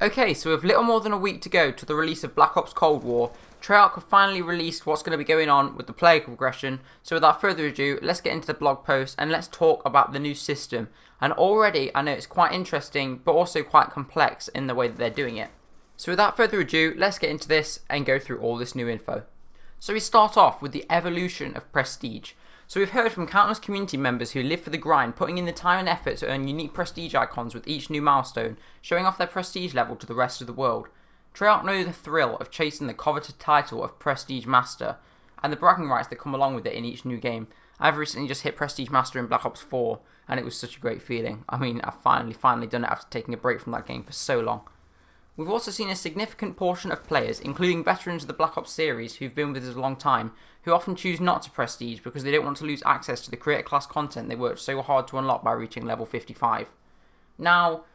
Okay, so with little more than a week to go to the release of Black Ops Cold War, Treyarch have finally released what's going to be going on with the player progression. So without further ado, let's get into the blog post and let's talk about the new system. And already I know it's quite interesting, but also quite complex in the way that they're doing it. So without further ado, let's get into this and go through all this new info. So we start off with the evolution of prestige. So we've heard from countless community members who live for the grind, putting in the time and effort to earn unique prestige icons with each new milestone, showing off their prestige level to the rest of the world. Treyarch know the thrill of chasing the coveted title of Prestige Master, and the bragging rights that come along with it in each new game. I've recently just hit Prestige Master in Black Ops 4, and it was such a great feeling. I mean, I've finally done it after taking a break from that game for so long. We've also seen a significant portion of players, including veterans of the Black Ops series who've been with us a long time, who often choose not to prestige because they don't want to lose access to the creator class content they worked so hard to unlock by reaching level 55. Now,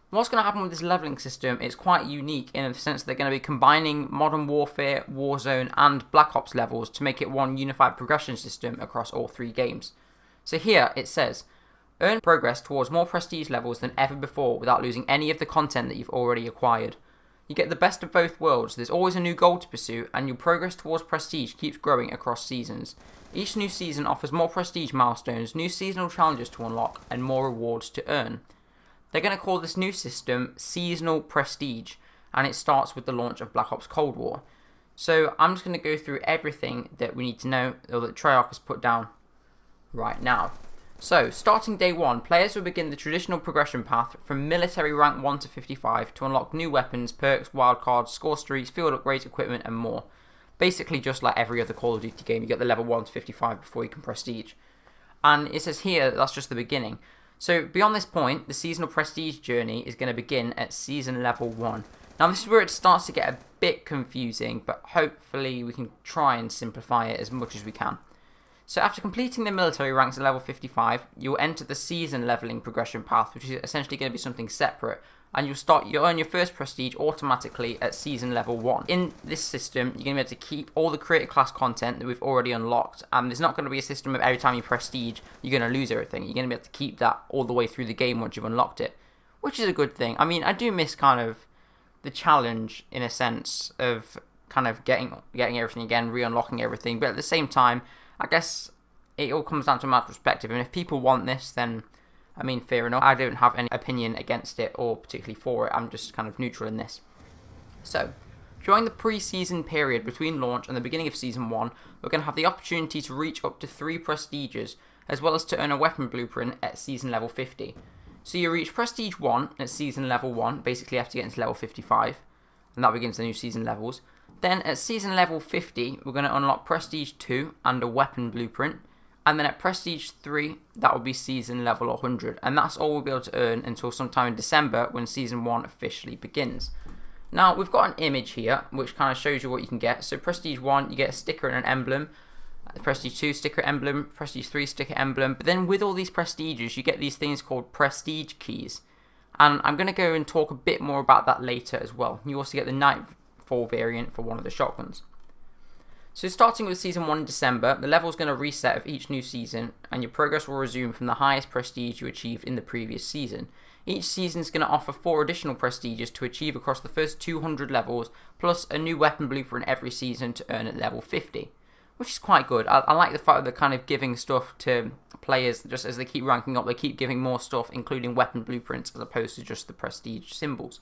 what's going to happen with this leveling system is quite unique in the sense that they're going to be combining Modern Warfare, Warzone and Black Ops levels to make it one unified progression system across all three games. So here it says, earn progress towards more prestige levels than ever before without losing any of the content that you've already acquired. You get the best of both worlds. There's always a new goal to pursue, and your progress towards prestige keeps growing across seasons. Each new season offers more prestige milestones, new seasonal challenges to unlock, and more rewards to earn. They're going to call this new system Seasonal Prestige, and it starts with the launch of Black Ops Cold War. So I'm just going to go through everything that we need to know, or that Treyarch has put down right now. So, starting day 1, players will begin the traditional progression path from military rank 1 to 55 to unlock new weapons, perks, wildcards, score streaks, field upgrades, equipment and more. Basically just like every other Call of Duty game, you get the level 1 to 55 before you can prestige. And it says here that that's just the beginning. So beyond this point, the seasonal prestige journey is going to begin at season level 1. Now this is where it starts to get a bit confusing, but hopefully we can try and simplify it as much as we can. So after completing the military ranks at level 55, you'll enter the season leveling progression path, which is essentially going to be something separate, and you'll earn your first prestige automatically at season level 1. In this system, you're going to be able to keep all the creator class content that we've already unlocked, and there's not going to be a system of every time you prestige, you're going to lose everything. You're going to be able to keep that all the way through the game once you've unlocked it, which is a good thing. I mean, I do miss kind of the challenge, in a sense, of kind of getting everything again, re-unlocking everything, but at the same time, I guess it all comes down to a matter of perspective, and if people want this, then, I mean, fair enough. I don't have any opinion against it or particularly for it. I'm just kind of neutral in this. So, during the pre-season period between launch and the beginning of Season 1, we're going to have the opportunity to reach up to 3 prestiges, as well as to earn a weapon blueprint at Season level 50. So you reach Prestige 1 at Season level 1, basically you have to get into level 55, and that begins the new season levels. Then at season level 50, we're going to unlock Prestige 2 and a weapon blueprint. And then at Prestige 3, that will be season level 100. And that's all we'll be able to earn until sometime in December when season 1 officially begins. Now, we've got an image here which kind of shows you what you can get. So Prestige 1, you get a sticker and an emblem. Prestige 2, sticker emblem. Prestige 3, sticker emblem. But then with all these prestiges, you get these things called prestige keys. And I'm going to go and talk a bit more about that later as well. You also get the Nightfall variant for one of the shotguns. So starting with Season 1 in December, the level is going to reset of each new season, and your progress will resume from the highest prestige you achieved in the previous season. Each season is going to offer 4 additional prestiges to achieve across the first 200 levels, plus a new weapon blueprint every season to earn at level 50, which is quite good. I like the fact that they're kind of giving stuff to players just as they keep ranking up. They keep giving more stuff, including weapon blueprints, as opposed to just the prestige symbols.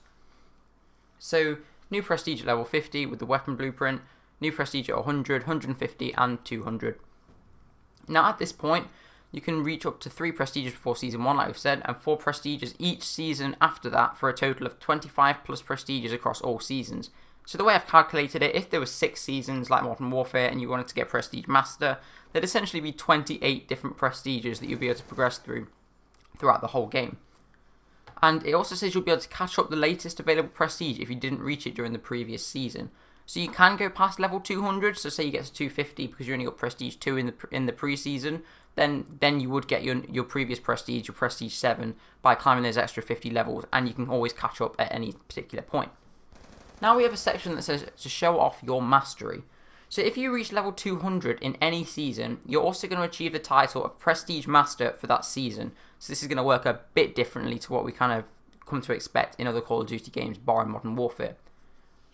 So, new prestige at level 50 with the weapon blueprint, new prestige at 100, 150 and 200. Now at this point, you can reach up to 3 prestiges before Season 1 like we've said, and 4 prestiges each season after that for a total of 25 plus prestiges across all seasons. So the way I've calculated it, if there were 6 seasons like Modern Warfare and you wanted to get Prestige Master, there'd essentially be 28 different prestiges that you'll be able to progress throughout the whole game. And it also says you'll be able to catch up the latest available prestige if you didn't reach it during the previous season. So you can go past level 200, so say you get to 250 because you only got Prestige 2 in the pre-season, then you would get your previous prestige, your Prestige 7, by climbing those extra 50 levels, and you can always catch up at any particular point. Now we have a section that says to show off your mastery. So if you reach level 200 in any season, you're also going to achieve the title of Prestige Master for that season. So this is going to work a bit differently to what we kind of come to expect in other Call of Duty games, barring Modern Warfare.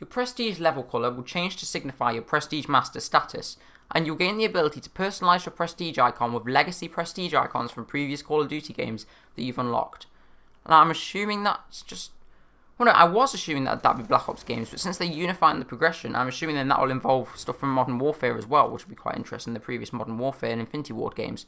Your prestige level colour will change to signify your prestige master status, and you'll gain the ability to personalise your prestige icon with legacy prestige icons from previous Call of Duty games that you've unlocked. Now, I'm assuming that's just... Well, no, I was assuming that that'd be Black Ops games, but since they're unifying the progression, I'm assuming then that will involve stuff from Modern Warfare as well, which would be quite interesting in the previous Modern Warfare and Infinity Ward games.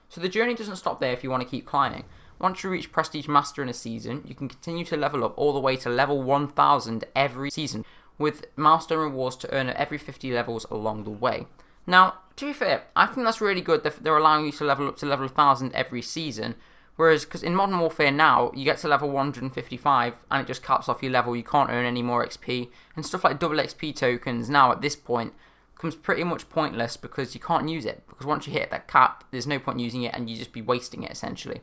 So the journey doesn't stop there if you want to keep climbing. Once you reach Prestige Master in a season, you can continue to level up all the way to level 1000 every season, with milestone rewards to earn at every 50 levels along the way. Now, to be fair, I think that's really good that they're allowing you to level up to level 1000 every season, whereas, because in Modern Warfare now, you get to level 155 and it just caps off your level, you can't earn any more XP, and stuff like double XP tokens now at this point becomes pretty much pointless because you can't use it, because once you hit that cap, there's no point using it and you just be wasting it essentially.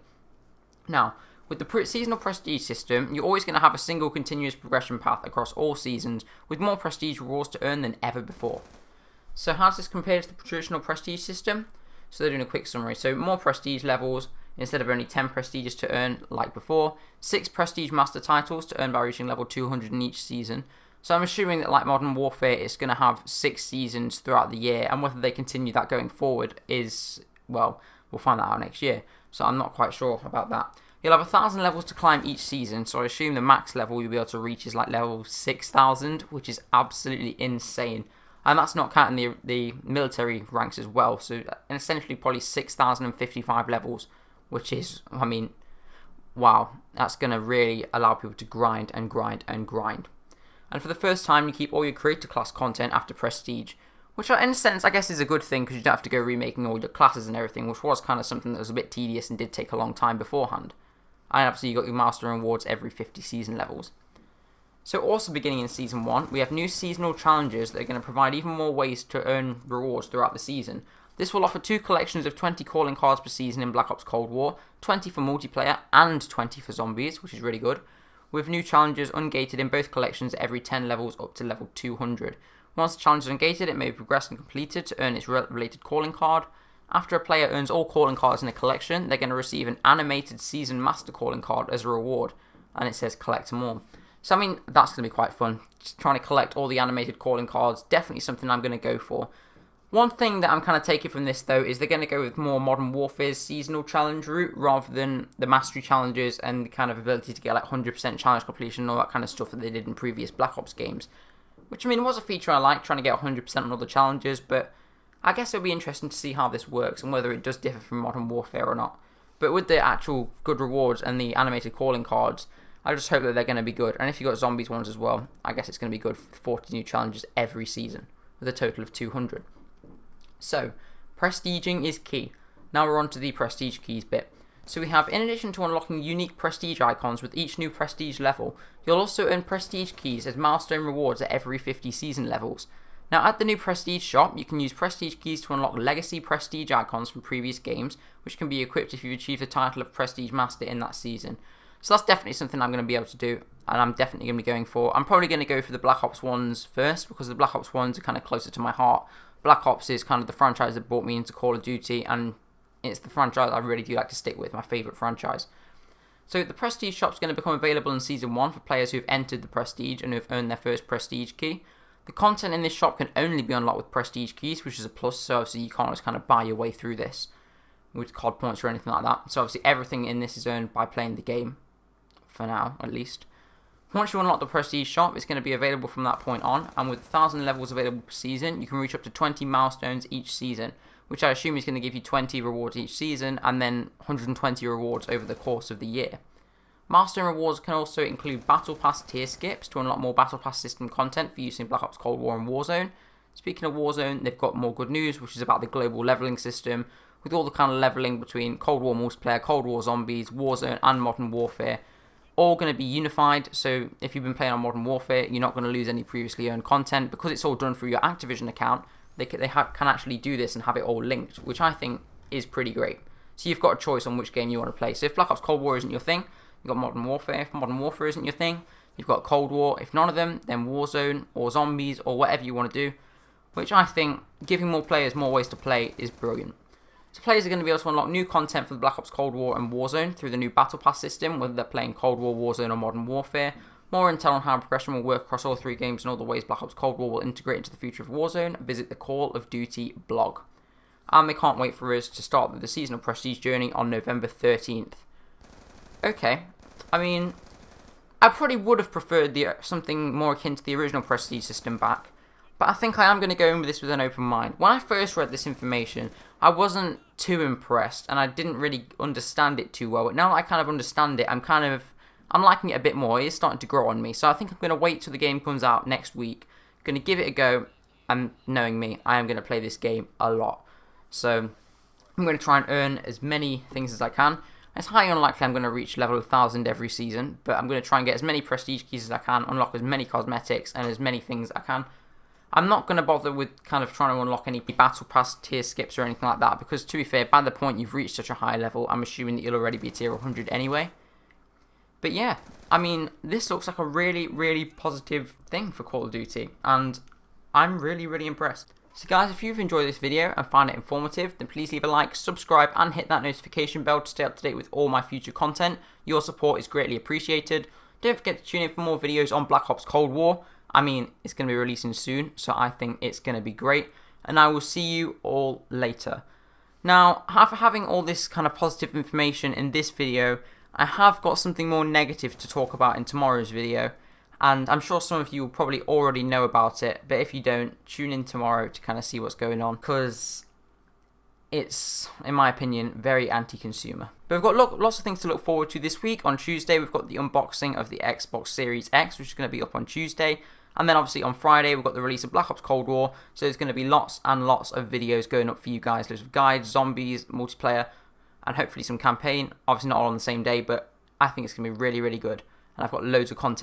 Now, with the seasonal prestige system, you're always going to have a single continuous progression path across all seasons, with more prestige rewards to earn than ever before. So how does this compare to the traditional prestige system? So they're doing a quick summary. So more prestige levels, instead of only 10 prestiges to earn like before, 6 prestige master titles to earn by reaching level 200 in each season. So I'm assuming that like Modern Warfare, it's going to have 6 seasons throughout the year, and whether they continue that going forward is, well, we'll find that out next year. So I'm not quite sure about that. You'll have 1,000 levels to climb each season, so I assume the max level you'll be able to reach is like level 6,000, which is absolutely insane. And that's not counting the military ranks as well, so essentially probably 6,055 levels, which is, I mean, wow, that's going to really allow people to grind and grind and grind. And for the first time, you keep all your creator class content after prestige, which in a sense I guess is a good thing because you don't have to go remaking all your classes and everything, which was kind of something that was a bit tedious and did take a long time beforehand. And obviously you got your milestone rewards every 50 season levels. So also beginning in Season 1, we have new seasonal challenges that are going to provide even more ways to earn rewards throughout the season. This will offer 2 collections of 20 calling cards per season in Black Ops Cold War, 20 for multiplayer and 20 for zombies, which is really good, with new challenges ungated in both collections every 10 levels up to level 200. Once the challenge is ungated, it may be progressed and completed to earn its related calling card. After a player earns all calling cards in a collection, they're going to receive an animated Season Master calling card as a reward, and it says collect them all. So I mean, that's going to be quite fun. Just trying to collect all the animated calling cards, definitely something I'm going to go for. One thing that I'm kind of taking from this though is they're going to go with more Modern Warfare's seasonal challenge route rather than the mastery challenges and the kind of ability to get like 100% challenge completion and all that kind of stuff that they did in previous Black Ops games. Which, I mean, was a feature I liked, trying to get 100% on all the challenges, but I guess it'll be interesting to see how this works and whether it does differ from Modern Warfare or not. But with the actual good rewards and the animated calling cards, I just hope that they're going to be good. And if you got zombies ones as well, I guess it's going to be good for 40 new challenges every season, with a total of 200. So, prestiging is key. Now we're on to the prestige keys bit. So we have, in addition to unlocking unique prestige icons with each new prestige level, you'll also earn prestige keys as milestone rewards at every 50 season levels. Now at the new prestige shop, you can use prestige keys to unlock legacy prestige icons from previous games, which can be equipped if you've achieved the title of Prestige Master in that season. So that's definitely something I'm going to be able to do, and I'm definitely going to be going for. I'm probably going to go for the Black Ops ones first, because the Black Ops ones are kind of closer to my heart. Black Ops is kind of the franchise that brought me into Call of Duty, and it's the franchise I really do like to stick with, my favourite franchise. So the Prestige Shop is going to become available in Season 1 for players who have entered the Prestige and who have earned their first Prestige key. The content in this shop can only be unlocked with Prestige keys, which is a plus, so obviously you can't just kind of buy your way through this with COD points or anything like that. So obviously everything in this is earned by playing the game, for now at least. Once you unlock the Prestige Shop, it's going to be available from that point on, and with 1,000 levels available per season, you can reach up to 20 milestones each season, which I assume is going to give you 20 rewards each season, and then 120 rewards over the course of the year. Milestone rewards can also include Battle Pass tier skips to unlock more Battle Pass system content for use in Black Ops Cold War and Warzone. Speaking of Warzone, they've got more good news, which is about the global leveling system, with all the kind of leveling between Cold War multiplayer, Cold War zombies, Warzone and Modern Warfare, all going to be unified. So if you've been playing on Modern Warfare, you're not going to lose any previously earned content, because it's all done through your Activision account. They can actually do this and have it all linked, which I think is pretty great. So you've got a choice on which game you want to play. So if Black Ops Cold War isn't your thing, you've got Modern Warfare. If Modern Warfare isn't your thing, you've got Cold War. If none of them, then Warzone or Zombies or whatever you want to do, which I think giving more players more ways to play is brilliant. So players are going to be able to unlock new content for the Black Ops Cold War and Warzone through the new Battle Pass system, whether they're playing Cold War, Warzone or Modern Warfare. More intel on how progression will work across all 3 games and all the ways Black Ops Cold War will integrate into the future of Warzone, visit the Call of Duty blog. And they can't wait for us to start the seasonal prestige journey on November 13th. Okay, I mean, I probably would have preferred something more akin to the original prestige system back, but I think I am going to go in with this with an open mind. When I first read this information, I wasn't too impressed, and I didn't really understand it too well. But now that I kind of understand it, I'm liking it a bit more. It is starting to grow on me, so I think I'm going to wait till the game comes out next week. Going to give it a go, and knowing me, I am going to play this game a lot. So I'm going to try and earn as many things as I can. It's highly unlikely I'm going to reach level 1000 every season, but I'm going to try and get as many prestige keys as I can, unlock as many cosmetics and as many things as I can. I'm not going to bother with kind of trying to unlock any battle pass tier skips or anything like that, because to be fair, by the point you've reached such a high level, I'm assuming that you'll already be tier 100 anyway. But yeah, I mean, this looks like a really, really positive thing for Call of Duty, and I'm really, really impressed. So guys, if you've enjoyed this video and found it informative, then please leave a like, subscribe and hit that notification bell to stay up to date with all my future content. Your support is greatly appreciated. Don't forget to tune in for more videos on Black Ops Cold War. I mean, it's going to be releasing soon, so I think it's going to be great. And I will see you all later. Now, after having all this kind of positive information in this video, I have got something more negative to talk about in tomorrow's video. And I'm sure some of you will probably already know about it, but if you don't, tune in tomorrow to kind of see what's going on, because it's, in my opinion, very anti-consumer. But we've got lots of things to look forward to this week. On Tuesday, we've got the unboxing of the Xbox Series X, which is going to be up on Tuesday. And then obviously on Friday, we've got the release of Black Ops Cold War, so there's going to be lots and lots of videos going up for you guys. Loads of guides, zombies, multiplayer, and hopefully some campaign. Obviously not all on the same day, but I think it's going to be really, really good. And I've got loads of content